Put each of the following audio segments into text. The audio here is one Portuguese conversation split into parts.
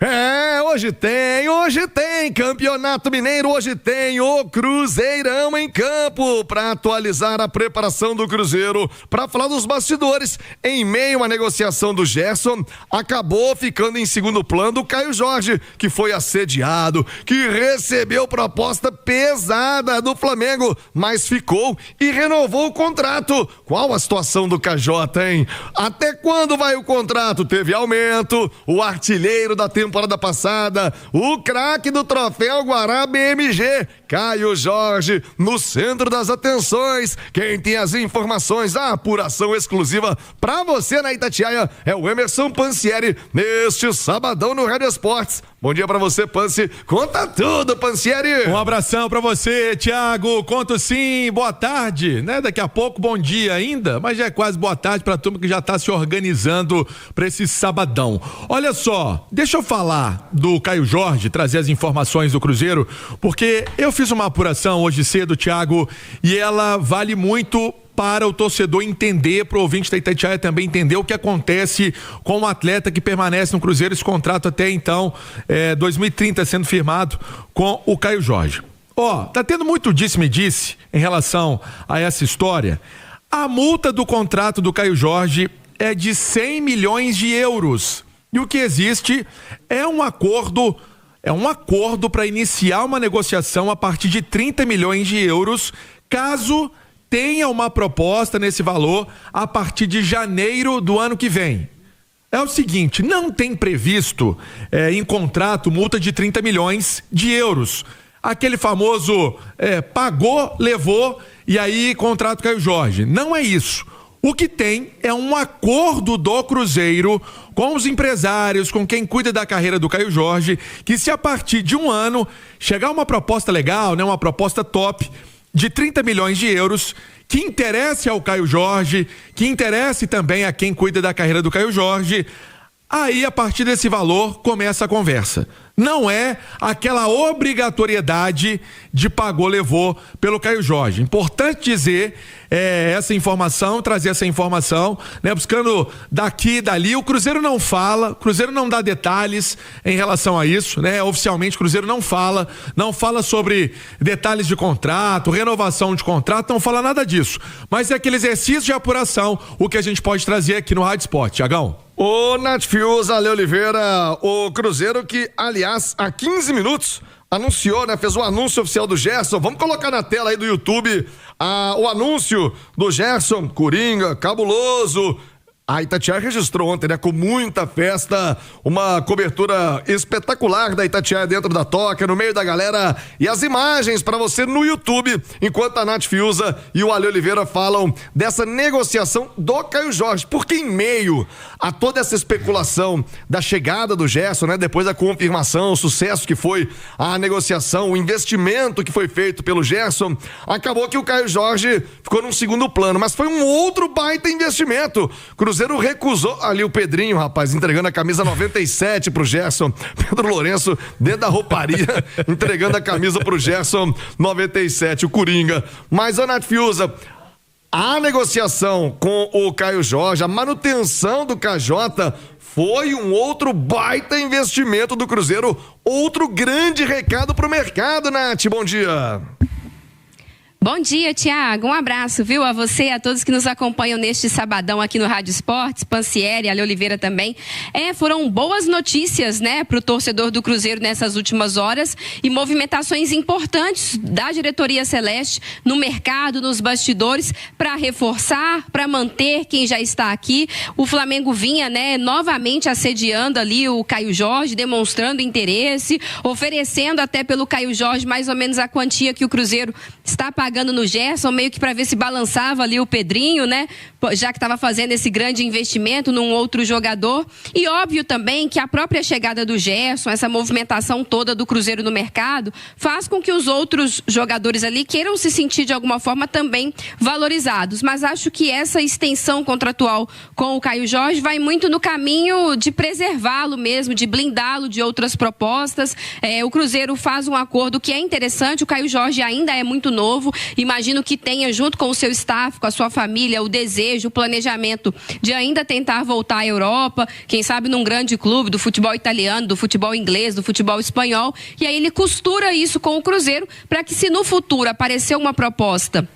Hoje tem Campeonato Mineiro, hoje tem o Cruzeirão em campo. Para atualizar a preparação do Cruzeiro, para falar dos bastidores, em meio à negociação do Gerson, acabou ficando em segundo plano o Caio Jorge, que foi assediado, que recebeu proposta pesada do Flamengo, mas ficou e renovou o contrato. Qual a situação do KJ, hein? Até quando vai o contrato? Teve aumento, o artilheiro da temporada passada, o craque do troféu Guará BMG, Caio Jorge, no centro das atenções. Quem tem as informações, a apuração exclusiva pra você na Itatiaia é o Emerson Pansieri, neste sabadão no Rádio Esportes. Bom dia pra você, Pansi. Conta tudo, Pansieri. Um abração pra você, Thiago. Conto sim. Boa tarde, né? Daqui a pouco, bom dia ainda, mas já é quase boa tarde pra turma que já tá se organizando pra esse sabadão. Olha só, deixa eu falar do Caio Jorge, trazer as informações do Cruzeiro, porque eu fiz uma apuração hoje cedo, Thiago, e ela vale muito para o torcedor entender, para o ouvinte da Itatiaia também entender o que acontece com o atleta que permanece no Cruzeiro, esse contrato até então, 2030 sendo firmado com o Caio Jorge. Tá tendo muito disse-me-disse em relação a essa história. A multa do contrato do Caio Jorge é de 100 milhões de euros. E o que existe é um acordo para iniciar uma negociação a partir de 30 milhões de euros, caso tenha uma proposta nesse valor a partir de janeiro do ano que vem. É o seguinte, não tem previsto em contrato multa de 30 milhões de euros. Aquele famoso pagou, levou e aí contrato Caio Jorge. Não é isso. O que tem é um acordo do Cruzeiro com os empresários, com quem cuida da carreira do Caio Jorge, que se a partir de um ano chegar uma proposta legal, né, uma proposta top, de 30 milhões de euros, que interesse ao Caio Jorge, que interesse também a quem cuida da carreira do Caio Jorge, aí a partir desse valor começa a conversa. Não é aquela obrigatoriedade de pagou, levou pelo Caio Jorge. Importante dizer essa informação, trazer essa informação, né? Buscando daqui e dali. O Cruzeiro não fala, o Cruzeiro não dá detalhes em relação a isso, né? Oficialmente o Cruzeiro não fala sobre detalhes de contrato, renovação de contrato, não fala nada disso. Mas é aquele exercício de apuração, o que a gente pode trazer aqui no Rádio Sport, Thiagão. Ô, Nath Fiuza, Ale Oliveira, o Cruzeiro que, aliás, há 15 minutos anunciou, né? Fez o anúncio oficial do Gerson. Vamos colocar na tela aí do YouTube o anúncio do Gerson, Coringa, cabuloso. A Itatiaia registrou ontem, né, com muita festa, uma cobertura espetacular da Itatiaia dentro da toca, no meio da galera, e as imagens para você no YouTube, enquanto a Nath Fiuza e o Ale Oliveira falam dessa negociação do Caio Jorge, porque em meio a toda essa especulação da chegada do Gerson, né, depois da confirmação, o sucesso que foi a negociação, o investimento que foi feito pelo Gerson, acabou que o Caio Jorge ficou num segundo plano, mas foi um outro baita investimento. Cruzeiro recusou ali o Pedrinho, rapaz, entregando a camisa 97 pro Gerson. Pedro Lourenço, dentro da rouparia, entregando a camisa pro Gerson 97, o Coringa. Mas, Nath Fiuza, a negociação com o Caio Jorge, a manutenção do KJ, foi um outro baita investimento do Cruzeiro, outro grande recado pro mercado, Nath. Bom dia. Bom dia, Thiago. Um abraço, viu, a você e a todos que nos acompanham neste sabadão aqui no Rádio Esportes, Pansieri, Ale Oliveira também. Foram boas notícias, né, para o torcedor do Cruzeiro nessas últimas horas e movimentações importantes da diretoria celeste no mercado, nos bastidores, para reforçar, para manter quem já está aqui. O Flamengo vinha, né, novamente assediando ali o Caio Jorge, demonstrando interesse, oferecendo até pelo Caio Jorge mais ou menos a quantia que o Cruzeiro está pagando no Gerson, meio que para ver se balançava ali o Pedrinho, né? Já que estava fazendo esse grande investimento num outro jogador. E óbvio também que a própria chegada do Gerson, essa movimentação toda do Cruzeiro no mercado, faz com que os outros jogadores ali queiram se sentir de alguma forma também valorizados. Mas acho que essa extensão contratual com o Caio Jorge vai muito no caminho de preservá-lo mesmo, de blindá-lo de outras propostas. O Cruzeiro faz um acordo que é interessante, o Caio Jorge ainda é muito novo, Imagino que tenha, junto com o seu staff, com a sua família, o desejo, o planejamento de ainda tentar voltar à Europa, quem sabe num grande clube do futebol italiano, do futebol inglês, do futebol espanhol, e aí ele costura isso com o Cruzeiro para que, se no futuro aparecer uma proposta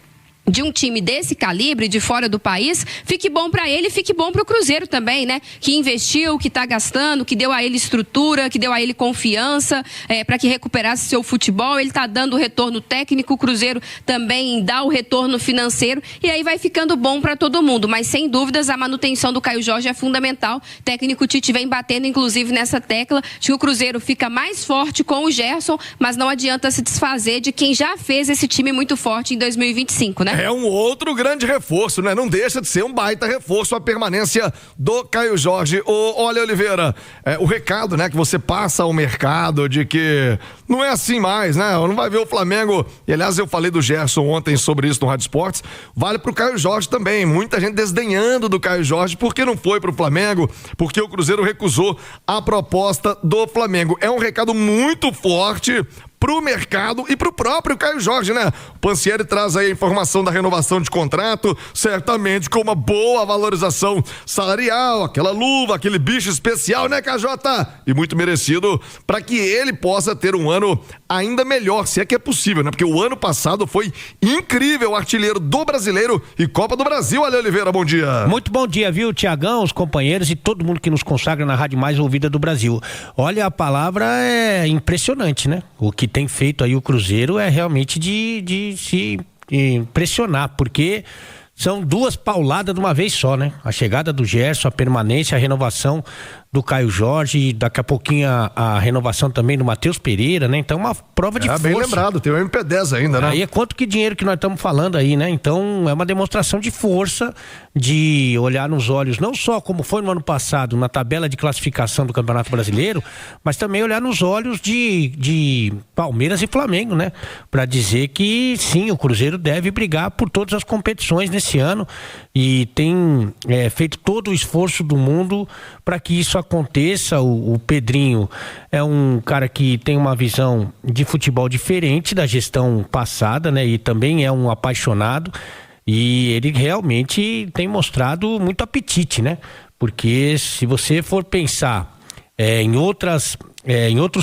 de um time desse calibre, de fora do país, fique bom para ele, fique bom para o Cruzeiro também, né? Que investiu, que está gastando, que deu a ele estrutura, que deu a ele confiança para que recuperasse seu futebol. Ele está dando o retorno técnico, o Cruzeiro também dá o retorno financeiro, e aí vai ficando bom para todo mundo. Mas sem dúvidas a manutenção do Caio Jorge é fundamental. O técnico Tite vem batendo inclusive nessa tecla de que o Cruzeiro fica mais forte com o Gerson, mas não adianta se desfazer de quem já fez esse time muito forte em 2025, né? É um outro grande reforço, né? Não deixa de ser um baita reforço a permanência do Caio Jorge. Olha, Oliveira, o recado, né, que você passa ao mercado de que não é assim mais, né? Não vai ver o Flamengo, e aliás eu falei do Gerson ontem sobre isso no Rádio Esportes, vale pro Caio Jorge também. Muita gente desdenhando do Caio Jorge porque não foi pro Flamengo, porque o Cruzeiro recusou a proposta do Flamengo. É um recado muito forte pro mercado e pro próprio Caio Jorge, né? O Pansieri traz aí a informação da renovação de contrato, certamente com uma boa valorização salarial, aquela luva, aquele bicho especial, né, KJ? E muito merecido para que ele possa ter um ano ainda melhor, se é que é possível, né? Porque o ano passado foi incrível, artilheiro do Brasileiro e Copa do Brasil. Ale Oliveira, bom dia. Muito bom dia, viu, Tiagão, os companheiros e todo mundo que nos consagra na rádio mais ouvida do Brasil. Olha, a palavra é impressionante, né? O que tem feito aí o Cruzeiro é realmente de se impressionar, porque são duas pauladas de uma vez só, né? A chegada do Gerson, a permanência, a renovação do Caio Jorge e daqui a pouquinho a renovação também do Matheus Pereira, né? Então uma prova de força. Bem lembrado, tem o MP10 ainda, né? Aí é quanto que dinheiro que nós estamos falando aí, né? Então é uma demonstração de força, de olhar nos olhos, não só como foi no ano passado, na tabela de classificação do Campeonato Brasileiro, mas também olhar nos olhos de Palmeiras e Flamengo, né? Para dizer que sim, o Cruzeiro deve brigar por todas as competições nesse ano e tem feito todo o esforço do mundo para que isso aconteça. O Pedrinho é um cara que tem uma visão de futebol diferente da gestão passada, né? E também é um apaixonado e ele realmente tem mostrado muito apetite, né? Porque se você for pensar em outros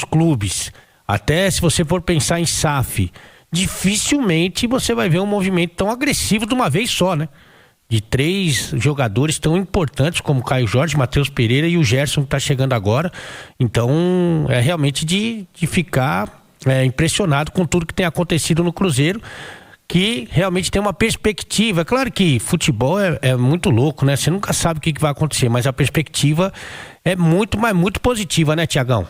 clubes, até se você for pensar em SAF, dificilmente você vai ver um movimento tão agressivo de uma vez só, né? De 3 jogadores tão importantes como Caio Jorge, Matheus Pereira e o Gerson que está chegando agora. Então é realmente de ficar impressionado com tudo que tem acontecido no Cruzeiro, que realmente tem uma perspectiva. Claro que futebol é muito louco, né? Você nunca sabe o que vai acontecer, mas a perspectiva é muito, mas muito positiva, né, Tiagão?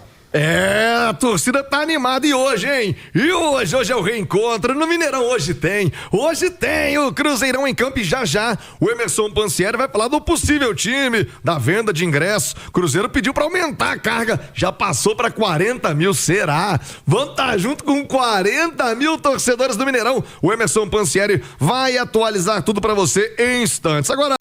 A torcida tá animada e hoje, hein? E hoje é o reencontro no Mineirão. Hoje tem o Cruzeirão em campo e já o Emerson Pansieri vai falar do possível time, da venda de ingressos. Cruzeiro pediu pra aumentar a carga, já passou pra 40 mil, será? Vamos estar junto com 40 mil torcedores do Mineirão. O Emerson Pansieri vai atualizar tudo pra você em instantes. Agora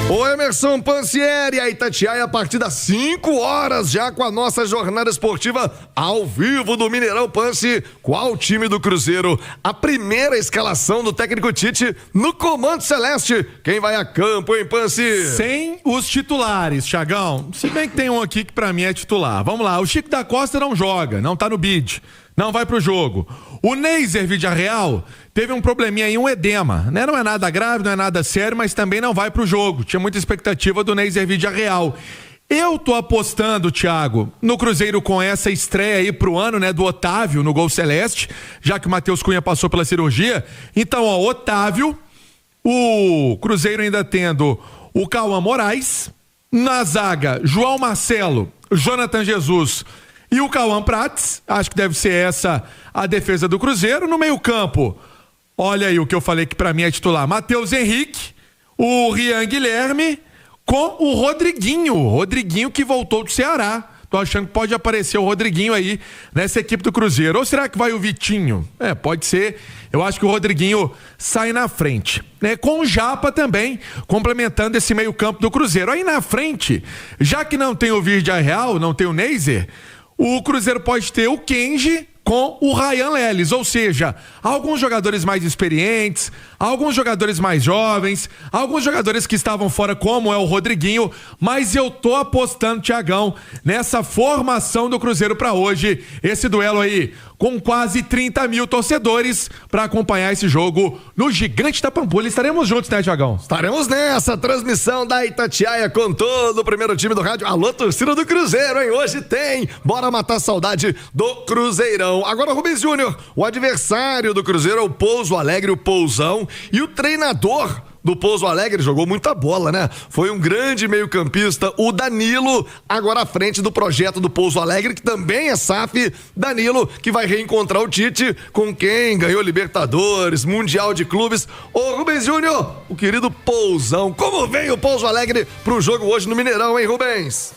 o Emerson Pansieri, a Itatiaia, a partir das 5 horas, já com a nossa jornada esportiva ao vivo do Mineirão. Pansi, qual time do Cruzeiro? A primeira escalação do técnico Tite no comando celeste. Quem vai a campo, hein, Pansi? Sem os titulares, Thiagão. Se bem que tem um aqui que pra mim é titular. Vamos lá, o Chico da Costa não joga, não tá no bid, não vai pro jogo. O Neiser Villarreal teve um probleminha aí, um edema, né? Não é nada grave, não é nada sério, mas também não vai pro jogo. Tinha muita expectativa do Neiser Villarreal. Eu tô apostando, Thiago, no Cruzeiro com essa estreia aí pro ano, né? Do Otávio no gol celeste, já que o Matheus Cunha passou pela cirurgia. Então, ó, Otávio, o Cruzeiro ainda tendo o Cauã Moraes, na zaga, João Marcelo, Jonathan Jesus e o Cauã Prates. Acho que deve ser essa a defesa do Cruzeiro. No meio-campo, olha aí o que eu falei que pra mim é titular: Matheus Henrique, o Rian Guilherme com o Rodriguinho que voltou do Ceará. tô achando que pode aparecer o Rodriguinho aí nessa equipe do Cruzeiro. Ou será que vai o Vitinho? Pode ser. Eu acho que o Rodriguinho sai na frente, né? Com o Japa também, complementando esse meio campo do Cruzeiro. Aí na frente, já que não tem o Virgínia Real, não tem o Neiser, o Cruzeiro pode ter o Kenji com o Ryan Leles, ou seja, alguns jogadores mais experientes, alguns jogadores mais jovens, alguns jogadores que estavam fora, como é o Rodriguinho, mas eu tô apostando, Thiagão, nessa formação do Cruzeiro para hoje, esse duelo aí com quase 30 mil torcedores para acompanhar esse jogo no Gigante da Pampulha. Estaremos juntos, né, Thiagão? Estaremos nessa transmissão da Itatiaia com todo o primeiro time do rádio. Alô, torcida do Cruzeiro, hein? Hoje tem. Bora matar a saudade do Cruzeirão. Agora, Rubens Júnior, o adversário do Cruzeiro é o Pouso Alegre, o Pousão, e o treinador do Pouso Alegre jogou muita bola, né? Foi um grande meio-campista, o Danilo, agora à frente do projeto do Pouso Alegre, que também é SAF. Danilo, que vai reencontrar o Tite, com quem ganhou Libertadores, Mundial de Clubes. Ô, Rubens Júnior, o querido Pousão, como vem o Pouso Alegre pro jogo hoje no Mineirão, hein, Rubens?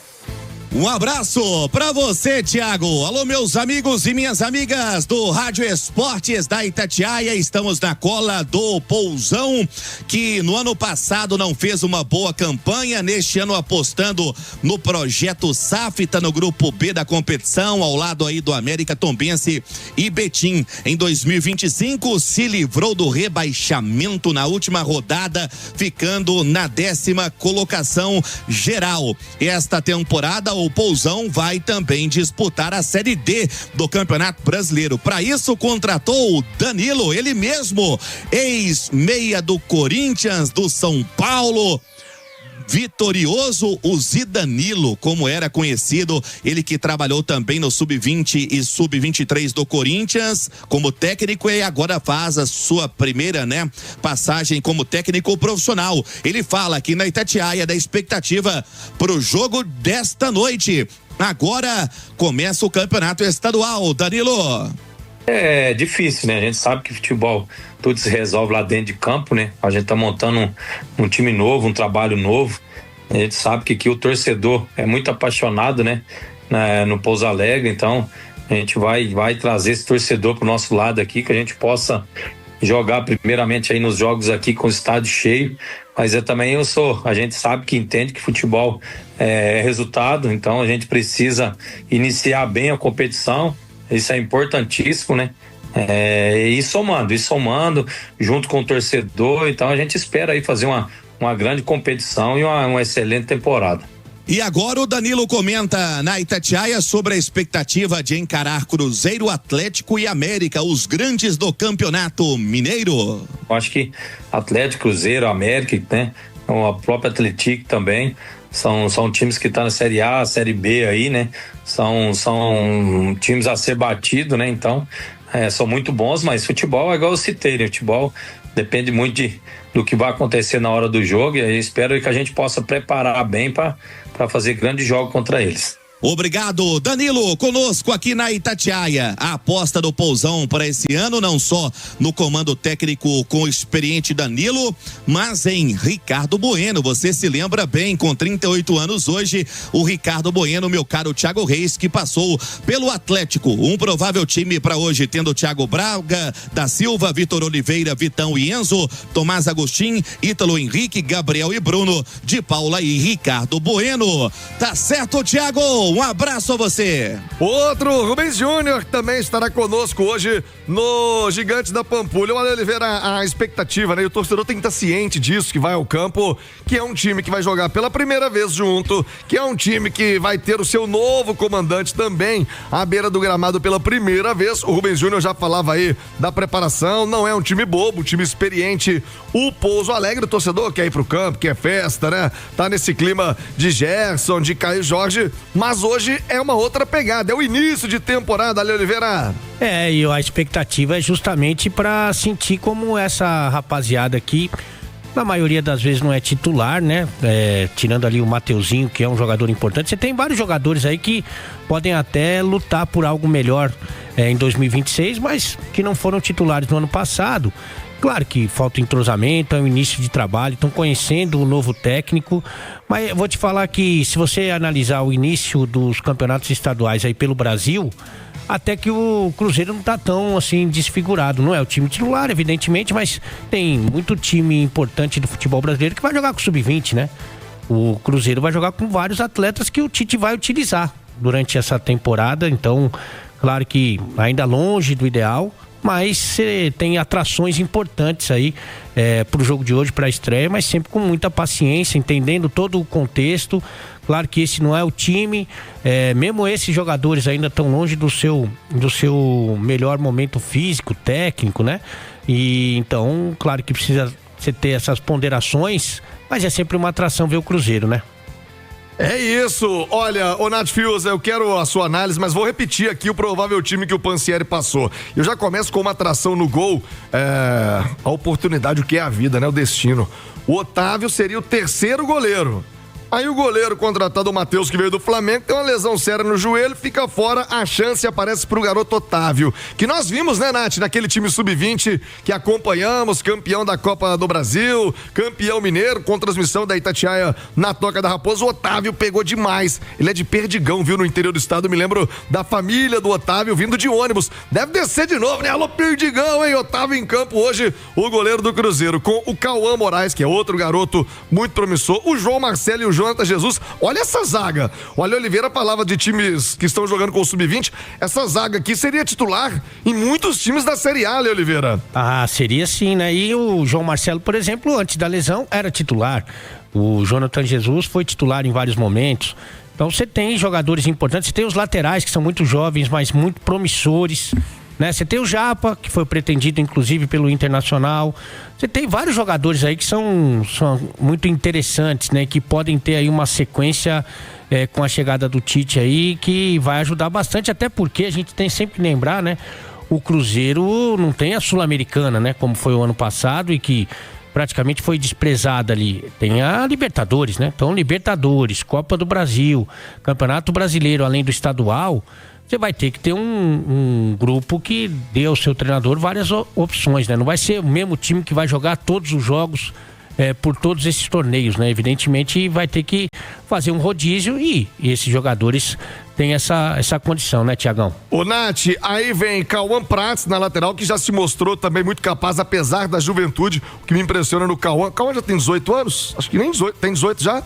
Um abraço pra você, Thiago. Alô, meus amigos e minhas amigas do Rádio Esportes da Itatiaia. Estamos na cola do Pousão, que no ano passado não fez uma boa campanha. Neste ano apostando no projeto SAF, tá no grupo B da competição, ao lado aí do América, Tombense e Betim. Em 2025 se livrou do rebaixamento na última rodada, ficando na 10ª colocação geral. Esta temporada o Pousão vai também disputar a Série D do Campeonato Brasileiro. Para isso, contratou o Danilo, ele mesmo, ex-meia do Corinthians, do São Paulo. Vitorioso, o Zidanilo, como era conhecido, ele que trabalhou também no Sub-20 e Sub-23 do Corinthians como técnico e agora faz a sua primeira, passagem como técnico profissional. Ele fala aqui na Itatiaia da expectativa pro jogo desta noite. Agora começa o campeonato estadual, Danilo. É difícil, né? A gente sabe que futebol tudo se resolve lá dentro de campo, né? A gente tá montando um time novo, um trabalho novo. A gente sabe que aqui o torcedor é muito apaixonado, né? No Pouso Alegre, então a gente vai trazer esse torcedor pro nosso lado aqui, que a gente possa jogar primeiramente aí nos jogos aqui com o estádio cheio, mas a gente sabe que entende que futebol é resultado, então a gente precisa iniciar bem a competição. Isso é importantíssimo, né? E somando junto com o torcedor. Então a gente espera aí fazer uma grande competição e uma excelente temporada. E agora o Danilo comenta na Itatiaia sobre a expectativa de encarar Cruzeiro, Atlético e América, os grandes do Campeonato Mineiro. Eu acho que Atlético, Cruzeiro, América, né? A própria Atlético também. São times que estão na Série A, Série B aí, né? São times a ser batido, né? Então, são muito bons, mas futebol é igual eu citei, né? Futebol depende muito do que vai acontecer na hora do jogo e eu espero que a gente possa preparar bem para fazer grande jogo contra eles. Obrigado, Danilo, conosco aqui na Itatiaia. A aposta do Pousão para esse ano, não só no comando técnico com o experiente Danilo, mas em Ricardo Bueno. Você se lembra bem, com 38 anos hoje, o Ricardo Bueno, meu caro Thiago Reis, que passou pelo Atlético. Um provável time para hoje, tendo Thiago Braga da Silva, Vitor Oliveira, Vitão e Enzo, Tomás Agostinho, Ítalo Henrique, Gabriel e Bruno, de Paula e Ricardo Bueno. Tá certo, Thiago? Um abraço a você. Outro, Rubens Júnior, também estará conosco hoje no Gigante da Pampulha. Olha, Oliveira, a expectativa, né? E o torcedor tem que estar ciente disso, que vai ao campo, que é um time que vai jogar pela primeira vez junto, que é um time que vai ter o seu novo comandante também à beira do gramado pela primeira vez. O Rubens Júnior já falava aí da preparação, não é um time bobo, um time experiente. O Pouso Alegre, o torcedor quer ir pro campo, quer festa, né? Tá nesse clima de Gerson, de Caio Jorge, mas hoje é uma outra pegada, é o início de temporada, ali, Oliveira. E a expectativa é justamente para sentir como essa rapaziada aqui, na maioria das vezes não é titular, né? Tirando ali o Mateuzinho, que é um jogador importante. Você tem vários jogadores aí que podem até lutar por algo melhor em 2026, mas que não foram titulares no ano passado. Claro que falta entrosamento, é o início de trabalho, estão conhecendo o novo técnico, mas eu vou te falar que se você analisar o início dos campeonatos estaduais aí pelo Brasil, até que o Cruzeiro não está tão assim desfigurado, não é o time titular, evidentemente, mas tem muito time importante do futebol brasileiro que vai jogar com o sub-20, né? O Cruzeiro vai jogar com vários atletas que o Tite vai utilizar durante essa temporada, então, claro que ainda longe do ideal, mas tem atrações importantes aí pro jogo de hoje, para a estreia, mas sempre com muita paciência, entendendo todo o contexto. Claro que esse não é o time, mesmo esses jogadores ainda estão longe do seu melhor momento físico, técnico, né? E então, claro que precisa você ter essas ponderações, mas é sempre uma atração ver o Cruzeiro, né? É isso, olha, ô Nath Fiuza, eu quero a sua análise, mas vou repetir aqui o provável time que o Pansieri passou. Eu já começo com uma atração no gol, a oportunidade, o que é a vida, né, o destino. O Otávio seria o terceiro goleiro. Aí o goleiro contratado, o Matheus, que veio do Flamengo, tem uma lesão séria no joelho, fica fora, a chance aparece pro garoto Otávio, que nós vimos, né, Nath, naquele time sub-20 que acompanhamos, campeão da Copa do Brasil, campeão mineiro, com transmissão da Itatiaia na Toca da Raposa. O Otávio pegou demais, ele é de Perdigão, viu, no interior do estado, me lembro da família do Otávio vindo de ônibus, deve descer de novo, né, alô Perdigão, hein, Otávio em campo hoje, o goleiro do Cruzeiro, com o Cauã Moraes, que é outro garoto muito promissor, o João Marcelo e o Jonathan Jesus, olha essa zaga. O Ale Oliveira falava de times que estão jogando com o Sub-20, essa zaga aqui seria titular em muitos times da Série A, Ale Oliveira. Ah, seria sim, né? E o João Marcelo, por exemplo, antes da lesão, era titular. O Jonathan Jesus foi titular em vários momentos. Então você tem jogadores importantes, você tem os laterais que são muito jovens, mas muito promissores, né? Você tem o Japa, que foi pretendido inclusive pelo Internacional. Você tem vários jogadores aí que são muito interessantes, né? Que podem ter aí uma sequência com a chegada do Tite aí, que vai ajudar bastante, até porque a gente tem sempre que lembrar, né? O Cruzeiro não tem a Sul-Americana, né? Como foi o ano passado e que praticamente foi desprezada ali. Tem a Libertadores, né? Então, Libertadores, Copa do Brasil, Campeonato Brasileiro, além do estadual, você vai ter que ter um grupo que dê ao seu treinador várias opções, né? Não vai ser o mesmo time que vai jogar todos os jogos por todos esses torneios, né? Evidentemente vai ter que fazer um rodízio e esses jogadores têm essa condição, né, Tiagão? Ô Nath, aí vem Cauã Prats na lateral, que já se mostrou também muito capaz, apesar da juventude. O que me impressiona no Cauã já tem 18 anos? Acho que nem 18, tem 18 já?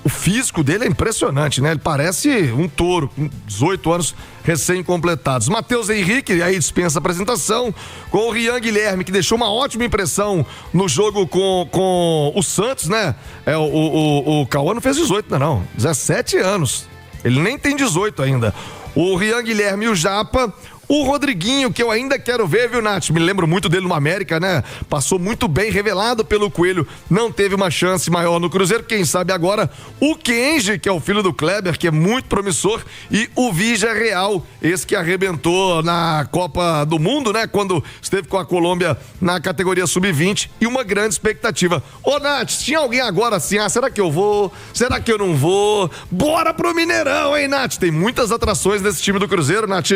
O físico dele é impressionante, né? Ele parece um touro, com 18 anos recém-completados. Matheus Henrique, aí dispensa a apresentação, com o Rian Guilherme, que deixou uma ótima impressão no jogo com o Santos, né? O Cauã não fez 18, não. 17 anos. Ele nem tem 18 ainda. O Rian Guilherme e o Japa. O Rodriguinho, que eu ainda quero ver, viu, Nath? Me lembro muito dele no América, né? Passou muito bem, revelado pelo Coelho. Não teve uma chance maior no Cruzeiro. Quem sabe agora o Kenji, que é o filho do Kleber, que é muito promissor. E o Vigia Real, esse que arrebentou na Copa do Mundo, né? Quando esteve com a Colômbia na categoria Sub-20. E uma grande expectativa. Ô, Nath, tinha alguém agora assim, será que eu vou? Será que eu não vou? Bora pro Mineirão, hein, Nath? Tem muitas atrações nesse time do Cruzeiro, Nath.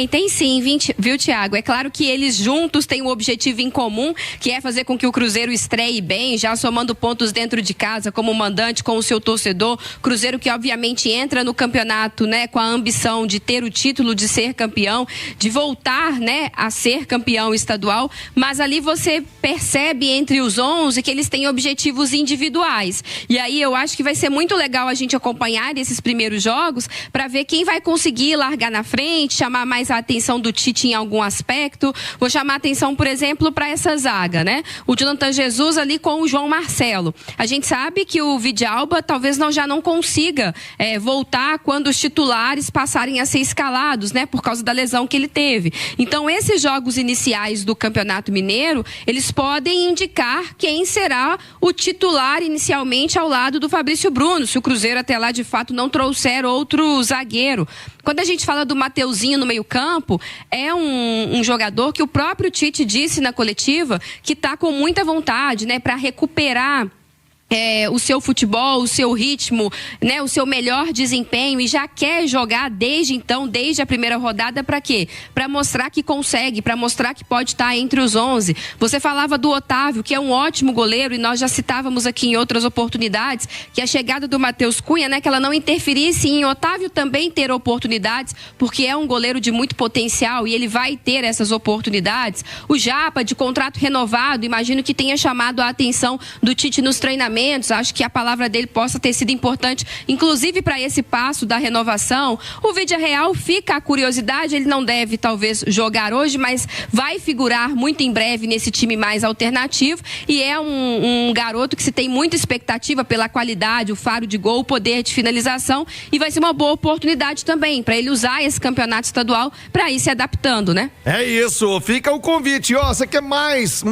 Tem sim, viu, Thiago? É claro que eles juntos têm um objetivo em comum, que é fazer com que o Cruzeiro estreie bem, já somando pontos dentro de casa, como mandante, com o seu torcedor. Cruzeiro que obviamente entra no campeonato, né, com a ambição de ter o título de ser campeão, de voltar, né, a ser campeão estadual, mas ali você percebe entre os 11 que eles têm objetivos individuais. E aí eu acho que vai ser muito legal a gente acompanhar esses primeiros jogos para ver quem vai conseguir largar na frente, chamar mais a atenção do Tite em algum aspecto. Vou chamar a atenção, por exemplo, para essa zaga, né? O Jonathan Jesus ali com o João Marcelo. A gente sabe que o Vidalba talvez já não consiga voltar quando os titulares passarem a ser escalados, né? Por causa da lesão que ele teve. Então, esses jogos iniciais do Campeonato Mineiro, eles podem indicar quem será o titular inicialmente ao lado do Fabrício Bruno, se o Cruzeiro até lá de fato não trouxer outro zagueiro. Quando a gente fala do Mateuzinho no meio-campo, é um jogador que o próprio Tite disse na coletiva que está com muita vontade, né, para recuperar o seu futebol, o seu ritmo, né, o seu melhor desempenho e já quer jogar desde a primeira rodada para quê? Para mostrar que consegue, para mostrar que pode estar entre os 11. Você falava do Otávio, que é um ótimo goleiro e nós já citávamos aqui em outras oportunidades que a chegada do Matheus Cunha, né, que ela não interferisse em Otávio também ter oportunidades, porque é um goleiro de muito potencial e ele vai ter essas oportunidades. O Japa, de contrato renovado, imagino que tenha chamado a atenção do Tite nos treinamentos. Acho que a palavra dele possa ter sido importante, inclusive para esse passo da renovação. O Vidia Real, fica a curiosidade, ele não deve talvez jogar hoje, mas vai figurar muito em breve nesse time mais alternativo e é um garoto que se tem muita expectativa pela qualidade, o faro de gol, o poder de finalização e vai ser uma boa oportunidade também para ele usar esse campeonato estadual para ir se adaptando, né? É isso, fica o convite, ó, você quer mais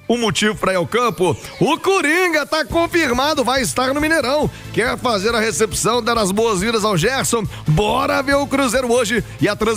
um motivo para ir ao campo? O Coringa tá confirmado, vai estar no Mineirão. Quer fazer a recepção, dar as boas-vindas ao Gerson? Bora ver o Cruzeiro hoje e a transmissão